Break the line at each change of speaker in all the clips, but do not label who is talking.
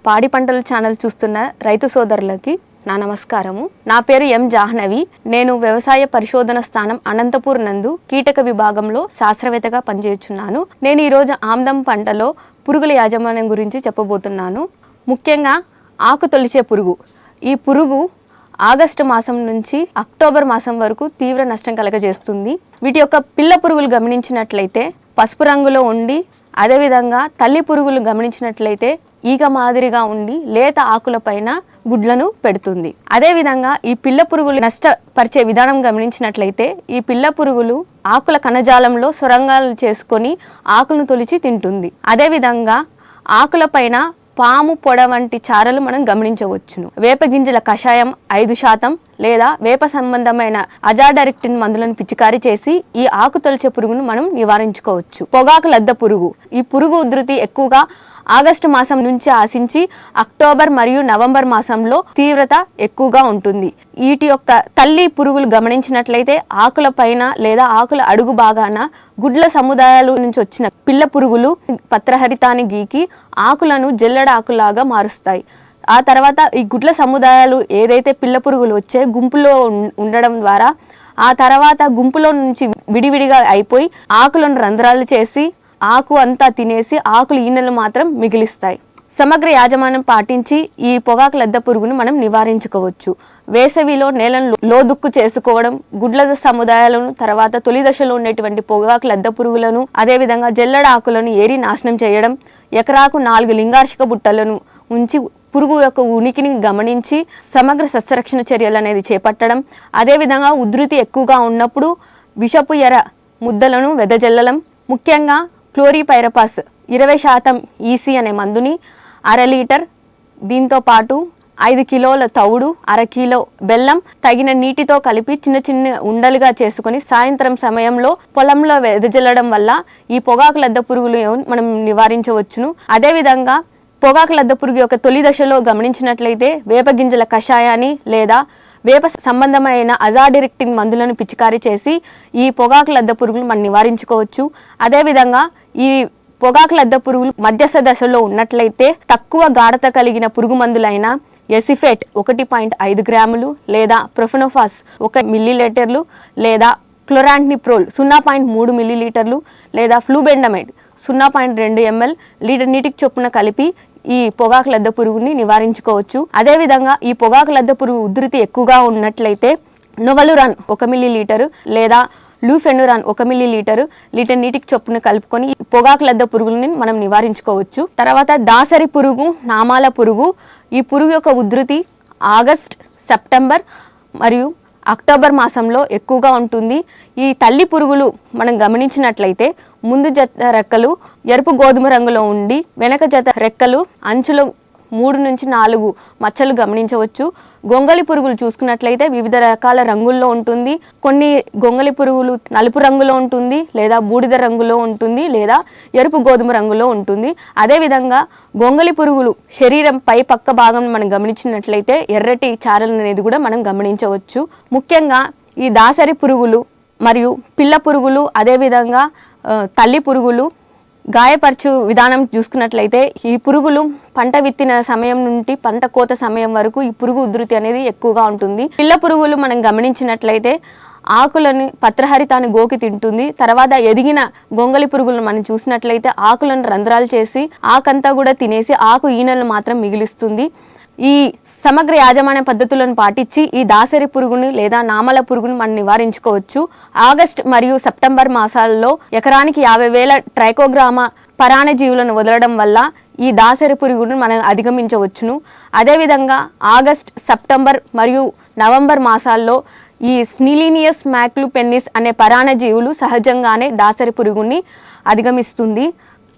పాడి పంటల ఛానల్ చూస్తున్న రైతు సోదరులకి నా నమస్కారము. నా పేరు ఎం జాహ్నవి. నేను వ్యవసాయ పరిశోధన స్థానం అనంతపూర్ నందు కీటక విభాగంలో శాస్త్రవేత్తగా పనిచేస్తున్నాను. నేను ఈరోజు ఆమ్దం పంటలో పురుగుల యాజమాన్యం గురించి చెప్పబోతున్నాను. ముఖ్యంగా ఆకు తొలిచే పురుగు. ఈ పురుగు ఆగస్టు మాసం నుంచి అక్టోబర్ మాసం వరకు తీవ్ర నష్టం కలగజేస్తుంది. వీటి యొక్క పిల్ల పురుగులు గమనించినట్లయితే పసుపు రంగులో ఉండి, అదేవిధంగా తల్లి పురుగులు గమనించినట్లయితే ఈగ మాదిరిగా ఉండి లేత ఆకులపైన గుడ్లను పెడుతుంది. అదేవిధంగా ఈ పిల్ల పురుగులు నష్టపరిచే విధానం గమనించినట్లయితే ఈ పిల్ల పురుగులు ఆకుల కణజాలంలో సొరంగాలు చేసుకొని ఆకులను తొలిచి తింటుంది. అదేవిధంగా ఆకులపైన పాము పొడ వంటి చారలు మనం గమనించవచ్చును. వేప గింజల కషాయం 5% లేదా వేప సంబంధమైన అజాడైరెక్టిన్ మందులను పిచికారీ చేసి ఈ ఆకు తొలిచే పురుగును మనం నివారించుకోవచ్చు. పొగాకు లద్ద పురుగు. ఈ పురుగు ఉధృతి ఎక్కువగా ఆగస్టు మాసం నుంచి ఆశించి అక్టోబర్ మరియు నవంబర్ మాసంలో తీవ్రత ఎక్కువగా ఉంటుంది. వీటి యొక్క తల్లి పురుగులు గమనించినట్లయితే ఆకుల పైన లేదా ఆకుల అడుగు భాగాన గుడ్ల సముదాయాల నుంచి వచ్చిన పిల్ల పురుగులు పత్రహరితాన్ని గీకి ఆకులను జల్లెడ ఆకులాగా మారుస్తాయి. ఆ తర్వాత ఈ గుడ్ల సముదాయాలు ఏదైతే పిల్ల పురుగులు వచ్చే గుంపులో ఉండడం ద్వారా ఆ తర్వాత గుంపులో నుంచి విడివిడిగా అయిపోయి ఆకులను రంధ్రాలు చేసి ఆకు అంతా తినేసి ఆకులు ఈనెలు మాత్రం మిగిలిస్తాయి. సమగ్ర యాజమాన్యం పాటించి ఈ పొగాకు లద్ద పురుగును మనం నివారించుకోవచ్చు. వేసవిలో నేలను లోదుక్కు చేసుకోవడం, గుడ్ల సముదాయాలను తర్వాత తొలి దశలో ఉండేటువంటి పొగాకు లద్ద పురుగులను అదేవిధంగా జల్లెడ ఆకులను ఏరి నాశనం చేయడం, ఎకరాకు 4 లింగార్షిక బుట్టలను ఉంచి పురుగు యొక్క ఉనికిని గమనించి సమగ్ర సస్యరక్షణ చర్యలు అనేది చేపట్టడం, అదేవిధంగా ఉధృతి ఎక్కువగా ఉన్నప్పుడు విషపు ఎర ముద్దలను వెదజల్లడం, ముఖ్యంగా క్లోరిపైరపాస్ 20% ఈసీ అనే మందుని 1/2 లీటర్, దీంతో పాటు 5 కిలోల తవుడు, 1/2 కిలో బెల్లం తగిన నీటితో కలిపి చిన్న చిన్న ఉండలుగా చేసుకొని సాయంత్రం సమయంలో పొలంలో వెదజల్లడం వల్ల ఈ పొగాకు లద్ద పురుగులు మనం నివారించవచ్చును. అదేవిధంగా పొగాకు లద్ద పురుగు యొక్క తొలి దశలో గమనించినట్లయితే వేప గింజల కషాయాన్ని లేదా వేప సంబంధమైన అజాడైరెక్టిన్ మందులను పిచికారీ చేసి ఈ పొగాకు లద్ద పురుగులు మనం నివారించుకోవచ్చు. అదేవిధంగా ఈ పొగాకు లద్ద పురుగులు మధ్యస్థ దశలో ఉన్నట్లయితే తక్కువ గాఢత కలిగిన పురుగు మందులైన ఎసిఫేట్ 1.5 గ్రాములు లేదా ప్రొఫెనోఫాస్ 1 మిల్లీలీటర్లు లేదా క్లోరాంట్నిప్రోల్ 0.3 మిల్లీలీటర్లు లేదా ఫ్లూబెండమైడ్ 0.2 ml లీటర్ నీటికి చొప్పున కలిపి ఈ పొగాకు లద్ద పురుగుని నివారించుకోవచ్చు. అదేవిధంగా ఈ పొగాకు లద్ద పురుగు ఉధృతి ఎక్కువగా ఉన్నట్లయితే నొవలురాన్ 1 మిల్లీలీటరు లేదా లూఫెనురాన్ 1 మిల్లీలీటరు లీటర్ నీటికి చొప్పున కలుపుకొని పొగాకు లద్ద పురుగుని మనం నివారించుకోవచ్చు. తర్వాత దాసరి పురుగు, నామాల పురుగు. ఈ పురుగు యొక్క ఉధృతి ఆగస్ట్, సెప్టెంబర్ మరియు అక్టోబర్ మాసంలో ఎక్కువగా ఉంటుంది. ఈ తల్లి పురుగులు మనం గమనించినట్లయితే ముందు జత రెక్కలు ఎరుపు గోధుమ రంగులో ఉండి వెనక జత రెక్కలు అంచులో 3 నుంచి 4 మచ్చలు గమనించవచ్చు. గొంగలి పురుగులు చూసుకున్నట్లయితే వివిధ రకాల రంగుల్లో ఉంటుంది. కొన్ని గొంగలి పురుగులు నలుపు రంగులో ఉంటుంది లేదా బూడిద రంగులో ఉంటుంది లేదా ఎరుపు గోధుమ రంగులో ఉంటుంది. అదేవిధంగా గొంగలి పురుగులు శరీరం పై పక్క భాగం మనం గమనించినట్లయితే ఎర్రటి చారలు అనేది కూడా మనం గమనించవచ్చు. ముఖ్యంగా ఈ దాసరి పురుగులు మరియు పిల్ల పురుగులు అదేవిధంగా తల్లి పురుగులు గాయపరచు విధానం చూసుకున్నట్లయితే ఈ పురుగులు పంట విత్తిన సమయం నుండి పంట కోత సమయం వరకు ఈ పురుగు ఉధృతి అనేది ఎక్కువగా ఉంటుంది. పిల్ల పురుగులు మనం గమనించినట్లయితే ఆకులను పత్రహరితాన్ని గోకి తింటుంది. తర్వాత ఎదిగిన గొంగలి పురుగులను మనం చూసినట్లయితే ఆకులను రంధ్రాలు చేసి ఆకంతా కూడా తినేసి ఆకు ఈనెలను మాత్రం మిగిలిస్తుంది. ఈ సమగ్ర యాజమాన్య పద్ధతులను పాటించి ఈ దాసరి పురుగుని లేదా నామల పురుగును మనం నివారించుకోవచ్చు. ఆగస్ట్ మరియు సెప్టెంబర్ మాసాల్లో ఎకరానికి 50,000 ట్రైకోగ్రామా పరాన్నజీవులను వదలడం వల్ల ఈ దాసరి పురుగును మనం అధిగమించవచ్చును. అదేవిధంగా ఆగస్ట్, సెప్టెంబర్ మరియు నవంబర్ మాసాల్లో ఈ స్నిలీనియస్ మ్యాక్లుపెన్నిస్ అనే పరాన్నజీవులు సహజంగానే దాసరి పురుగుని అధిగమిస్తుంది.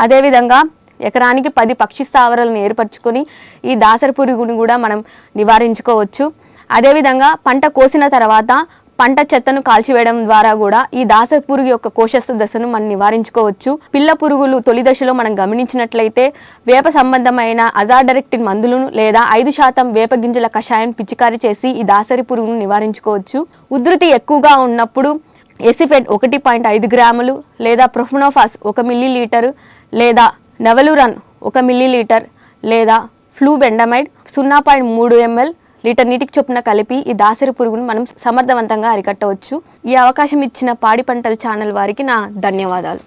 అదేవిధంగా ఎకరానికి 10 పక్షి స్థావరాలను ఏర్పరచుకొని ఈ దాసరి పురుగుని కూడా మనం నివారించుకోవచ్చు. అదేవిధంగా పంట కోసిన తర్వాత పంట చెత్తను కాల్చివేయడం ద్వారా కూడా ఈ దాసరి పురుగు యొక్క కోశస్థ దశను మనం నివారించుకోవచ్చు. పిల్ల పురుగులు తొలి దశలో మనం గమనించినట్లయితే వేప సంబంధమైన అజాడైరెక్టిన్ మందులను లేదా 5% వేప గింజల కషాయం పిచికారీ చేసి ఈ దాసరి పురుగును నివారించుకోవచ్చు. ఉధృతి ఎక్కువగా ఉన్నప్పుడు ఎసిఫెట్ 1.5 గ్రాములు లేదా ప్రొఫెనోఫాస్ 1 మిల్లీలీటరు లేదా నవలురాన్ 1 మిల్లీలీటర్ లేదా ఫ్లూబెండమైడ్ 0.3 ml లీటర్ నీటికి చొప్పున కలిపి ఈ దాసరి పురుగును మనం సమర్థవంతంగా అరికట్టవచ్చు. ఈ అవకాశం ఇచ్చిన పాడి పంటల ఛానల్ వారికి నా ధన్యవాదాలు.